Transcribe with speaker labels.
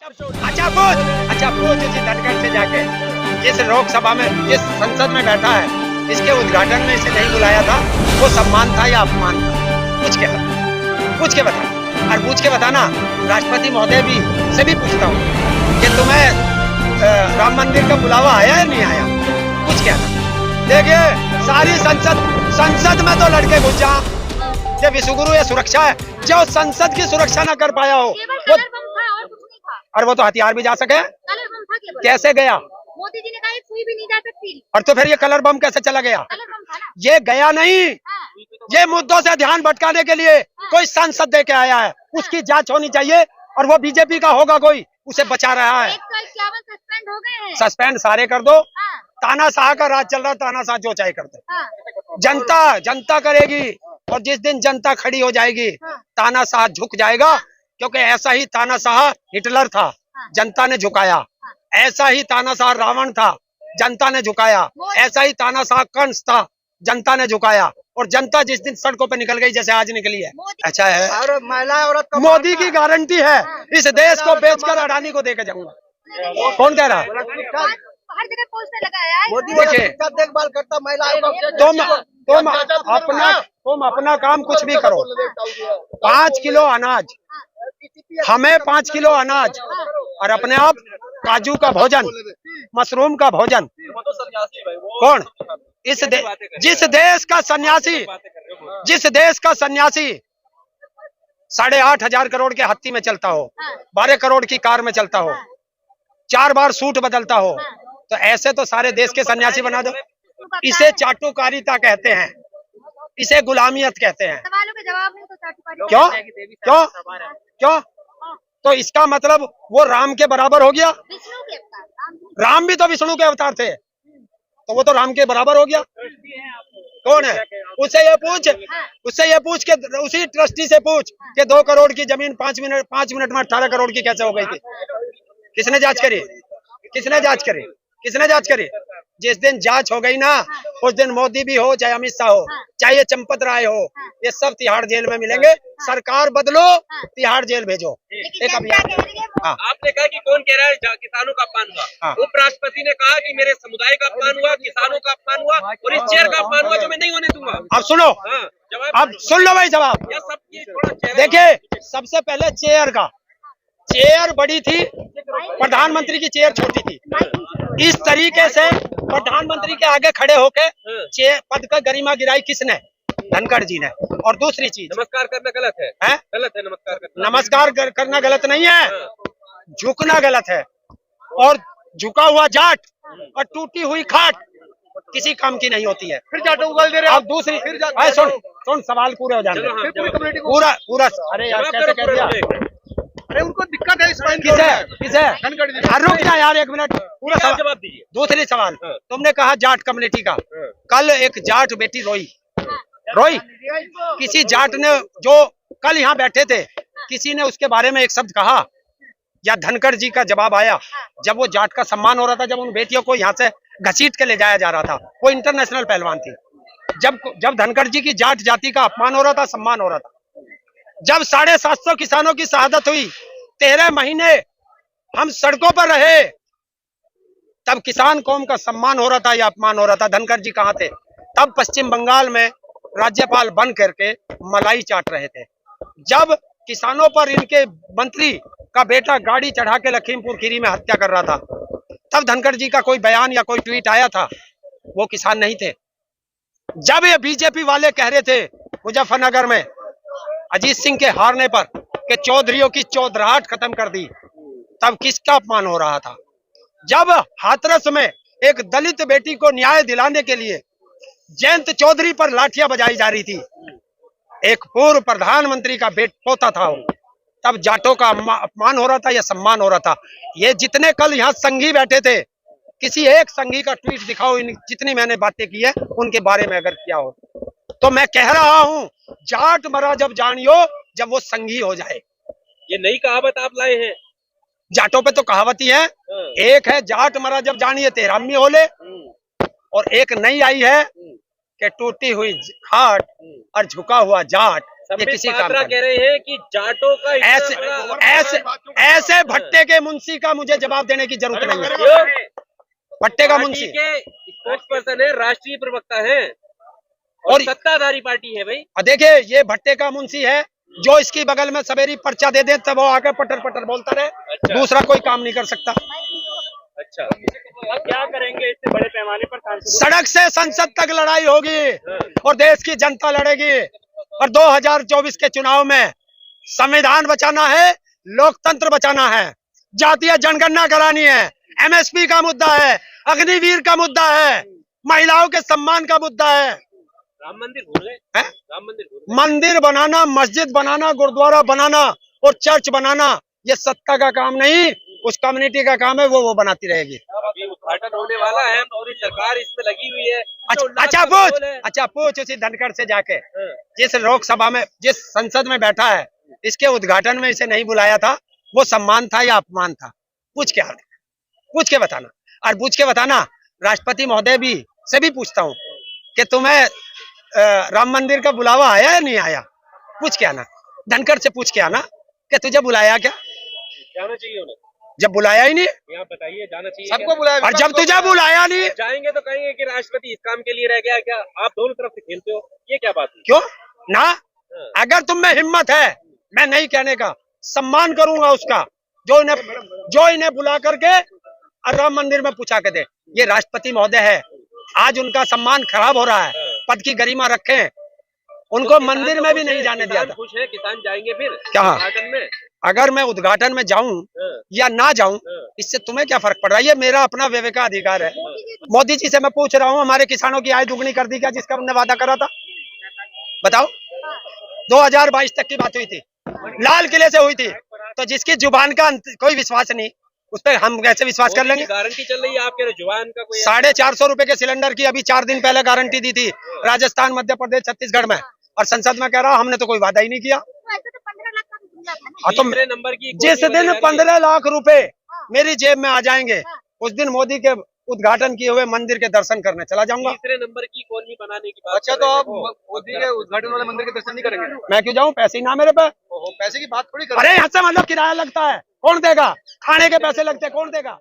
Speaker 1: अच्छा पूछ उसी धनखड़ से जाके, जिस लोकसभा में, जिस संसद में बैठा है, इसके उद्घाटन में इसे नहीं बुलाया था, वो सम्मान था या अपमान था? पूछ के बता और पूछ के बताना। राष्ट्रपति महोदय भी से भी पूछता हूँ कि तुम्हें राम मंदिर का बुलावा आया या नहीं आया? पूछ के आना। देखिए सारी संसद में तो लड़के घुस जा, ये विश्वगुरु ये सुरक्षा है। जो संसद की सुरक्षा न कर पाया हो वो, और वो तो हथियार भी जा सके, कैसे गया?
Speaker 2: मोदी जी ने कहा सुई भी नहीं जा सकती।
Speaker 1: और तो फिर ये कलर बम कैसे चला गया? ये गया नहीं, ये मुद्दों से ध्यान भटकाने के लिए कोई सांसद दे के आया है। उसकी जांच होनी चाहिए, और वो बीजेपी का होगा कोई, उसे बचा रहा है।
Speaker 2: 151 सस्पेंड हो गए हैं।
Speaker 1: सस्पेंड सारे कर दो। तानाशाह का राज चल रहा, तानाशाह जो चाहे कर दे। जनता करेगी, और जिस दिन जनता खड़ी हो जाएगी तानाशाह झुक जाएगा, क्योंकि ऐसा ही तानाशाह हिटलर था, जनता ने झुकाया। ऐसा ही तानाशाह रावण था, जनता ने झुकाया। ऐसा ही तानाशाह कंस था, जनता ने झुकाया। और जनता जिस दिन सड़कों पे निकल गई, जैसे आज निकली है, अच्छा है। और महिला औरत मोदी की गारंटी है, इस देश को बेचकर अडानी को देकर जाऊंगा। कौन कह रहा?
Speaker 2: हर जगह पोस्टर लगाया है।
Speaker 1: मोदी देखभाल करता महिलाओं। तुम अपना काम कुछ भी करो। 5 किलो अनाज, हमें 5 किलो अनाज, और अपने आप काजू का भोजन, मशरूम का भोजन। कौन? जिस देश का सन्यासी 8,500 करोड़ के हत्ती में चलता हो, 12 करोड़ की कार में चलता हो, 4 बार सूट बदलता हो, तो ऐसे तो सारे देश के सन्यासी बना दो। इसे चाटुकारिता कहते हैं, इसे गुलामियत कहते हैं।
Speaker 2: सवालों के जवाब नहीं तो चाटुकारी।
Speaker 1: क्यों? तो इसका मतलब वो राम के बराबर हो गया।
Speaker 2: विष्णु के अवतार।
Speaker 1: राम भी तो विष्णु के अवतार थे, तो वो तो राम के बराबर हो गया। कौन है? उससे ये पूछ के, उसी ट्रस्टी से पूछ कि 2 करोड़ की जमीन 5 मिनट में 18 करोड़ की कैसे हो गई थी? किसने जांच करी? जिस दिन जांच हो गई ना, उस दिन मोदी भी हो, चाहे अमित शाह हो, चाहे ये चंपत राय हो, ये सब तिहाड़ जेल में मिलेंगे। सरकार बदलो, तिहाड़ जेल भेजो। एक अभियान।
Speaker 3: आपने कहा कि कौन कह रहा है किसानों का अपमान हुआ? उपराष्ट्रपति ने कहा कि मेरे समुदाय का अपमान हुआ, किसानों का अपमान हुआ, और इस चेयर का अपमान हुआ जो मैं नहीं होने दूंगा।
Speaker 1: अब सुनो, अब सुन लो भाई जवाब। देखिए, सबसे पहले चेयर बड़ी थी, प्रधानमंत्री की चेयर छोटी थी। इस तरीके से प्रधानमंत्री के आगे खड़े होके पद का गरिमा गिराई किसने? धनखड़ जी ने। और दूसरी चीज,
Speaker 3: नमस्कार करना गलत है? गलत है
Speaker 1: नमस्कार करना गलत नहीं है, झुकना गलत है। और झुका हुआ जाट और टूटी हुई खाट किसी काम की नहीं होती है।
Speaker 4: फिर जाटों को गाली दे रहे हो।
Speaker 1: अब दूसरी, सुन सवाल पूरे हो जाने। पूरा अरे यार कैसे कह दिया?
Speaker 4: अरे उनको दिक्कत है,
Speaker 1: किसे? रुक जा यार 1 मिनट। पूरा
Speaker 3: जवाब दीजिए।
Speaker 1: दूसरी सवाल, तुमने कहा जाट कम्युनिटी का। कल एक जाट बेटी रोई। किसी जाट ने, जो कल यहाँ बैठे थे, किसी ने उसके बारे में एक शब्द कहा, या धनखड़ जी का जवाब आया? जब वो जाट का सम्मान हो रहा था, जब उन बेटियों को यहाँ से घसीट के ले जाया जा रहा था, वो इंटरनेशनल पहलवान थी। जब धनखड़ जी की जाट जाति का अपमान हो रहा था, सम्मान हो रहा था। जब 750 किसानों की शहादत हुई, 13 महीने हम सड़कों पर रहे, तब किसान कौम का सम्मान हो रहा था या अपमान हो रहा था? धनखड़ जी कहाँ थे? तब पश्चिम बंगाल में राज्यपाल बन करके मलाई चाट रहे थे। जब किसानों पर इनके मंत्री का बेटा गाड़ी चढ़ा के लखीमपुर खीरी में हत्या कर रहा था, तब धनखड़ जी का कोई बयान या कोई ट्वीट आया था? वो किसान नहीं थे। जब ये बीजेपी वाले कह रहे थे मुजफ्फरनगर में अजीत सिंह के हारने पर कि चौधरियों की चौधराहट खत्म कर दी, तब किसका अपमान हो रहा था? जब हाथरस में एक दलित बेटी को न्याय दिलाने के लिए जयंत चौधरी पर लाठियां बजाई जा रही थी, एक पूर्व प्रधानमंत्री का पोता था वो, तब जाटों का अपमान हो रहा था या सम्मान हो रहा था? ये जितने कल यहाँ संघी बैठे थे, किसी एक संघी का ट्वीट दिखाओ, जितनी मैंने बातें की है उनके बारे में अगर किया हो। तो मैं कह रहा हूं, जाट मरा जब जानियो, जब वो संघी हो जाए।
Speaker 3: ये नई कहावत आप लाए हैं?
Speaker 1: जाटों पे तो कहावत ही है। एक है जाट मरा जब जानिए 13 होले, और एक नई आई है कि टूटी हुई खाट और झुका हुआ जाट ये किसी काम
Speaker 3: पात्रा
Speaker 1: का
Speaker 3: कह रहे हैं कि जाटों का इतना
Speaker 1: ऐसे
Speaker 3: बड़ा-
Speaker 1: ऐसे ऐसे भट्टे के मुंशी का मुझे जवाब देने की जरूरत नहीं है।
Speaker 3: क्यों?
Speaker 1: भट्टे का
Speaker 3: पार्टी
Speaker 1: मुंशी
Speaker 3: के स्पोक्स पर्सन है, राष्ट्रीय प्रवक्ता है और
Speaker 1: और
Speaker 3: सत्ताधारी पार्टी है भाई।
Speaker 1: और देखिए ये भट्टे का मुंशी है, जो इसकी बगल में सवेरी पर्चा दे दे तब वो आकर पटर पटर बोलता रहे,
Speaker 3: अच्छा।
Speaker 1: दूसरा कोई काम नहीं कर सकता।
Speaker 3: अच्छा, अब क्या करेंगे इससे बड़े पैमाने पर सांसदों?
Speaker 1: सड़क से संसद तक लड़ाई होगी और देश की जनता लड़ेगी। और 2024 के चुनाव में संविधान बचाना है, लोकतंत्र बचाना है, जातीय जनगणना करानी है, एमएसपी का मुद्दा है, अग्निवीर का मुद्दा है, महिलाओं के सम्मान का मुद्दा है।
Speaker 3: राम मंदिर भूल गए?
Speaker 1: हैं?
Speaker 3: राम मंदिर भूल गए?
Speaker 1: मंदिर बनाना, मस्जिद बनाना, गुरुद्वारा बनाना और चर्च बनाना ये सत्ता का काम नहीं, उस कम्युनिटी का काम है, वो बनाती रहेगी।
Speaker 3: अभी उद्घाटन होने वाला है, पूरी सरकार इसमें लगी हुई है।
Speaker 1: अच्छा पूछ उसी धनखड़ से जाके, जिस लोकसभा में, जिस संसद में बैठा है, इसके उद्घाटन में इसे नहीं बुलाया था, वो सम्मान था या अपमान था? पूछ के बताना। और पूछ के बताना, राष्ट्रपति महोदय भी से भी पूछता हूँ कि तुम्हें राम मंदिर का बुलावा आया या नहीं आया? पूछ के आना, धनखड़ से पूछ के आना कि तुझे बुलाया क्या?
Speaker 3: जाना चाहिए उन्हें,
Speaker 1: जब बुलाया ही नहीं,
Speaker 3: यहाँ बताइए, जाना चाहिए
Speaker 4: सबको
Speaker 3: क्या?
Speaker 4: बुलाया,
Speaker 1: और जब तुझे बुलाया नहीं,
Speaker 3: जाएंगे तो कहेंगे कि राष्ट्रपति इस काम के लिए रह गया क्या? आप दोनों तरफ से खेलते हो, ये क्या बात है?
Speaker 1: क्यों ना? अगर तुम में हिम्मत है, मैं नहीं कहने का, सम्मान करूंगा उसका, जो इन्हें बुला करके और राम मंदिर में पूछा के दे। ये राष्ट्रपति महोदय है, आज उनका सम्मान खराब हो रहा है, पद की गरिमा रखें, उनको मंदिर में भी नहीं जाने दिया था।
Speaker 3: खुश है, किसान जाएंगे फिर
Speaker 1: क्या?
Speaker 3: उद्घाटन में?
Speaker 1: अगर मैं उद्घाटन में जाऊं या ना जाऊं, इससे तुम्हें क्या फर्क पड़ रहा है? ये मेरा अपना विवेकाधिकार है। मोदी जी से मैं पूछ रहा हूं, हमारे किसानों की आय दुगनी कर दी क्या, जिसका हमने वादा करा था? बताओ। 2022 तक की बात हुई थी, लाल किले से हुई थी, तो जिसकी जुबान का कोई विश्वास नहीं, उस पर हम कैसे विश्वास कर लेंगे?
Speaker 3: गारंटी चल रही है आपके जुबान का कोई?
Speaker 1: 450 रुपए के सिलेंडर की अभी 4 दिन पहले गारंटी दी थी, राजस्थान, मध्य प्रदेश, छत्तीसगढ़ में, और संसद में कह रहा हमने तो कोई वादा ही नहीं किया।
Speaker 2: तो ऐसे तो 15 लाख का भी जुमला था ना।
Speaker 1: हाँ, तो
Speaker 3: तीसरे नंबर की
Speaker 1: जिस दिन 15 लाख रुपए मेरी जेब में आ जाएंगे, उस दिन मोदी के उद्घाटन किए हुए मंदिर के दर्शन करने चला जाऊंगा।
Speaker 3: तीसरे नंबर की कॉलोनी बनाने की बात
Speaker 4: अच्छा,
Speaker 3: कर
Speaker 4: तो
Speaker 3: रहे
Speaker 4: आप
Speaker 3: हैं।
Speaker 4: मोदी के उद्घाटन वाले मंदिर के दर्शन नहीं करेंगे?
Speaker 1: मैं क्यों जाऊं? पैसे ही ना मेरे पे।
Speaker 4: पैसे की बात थोड़ी कर।
Speaker 1: अरे यहाँ से मतलब किराया लगता है, कौन देगा? खाने के पैसे लगते हैं, कौन देगा?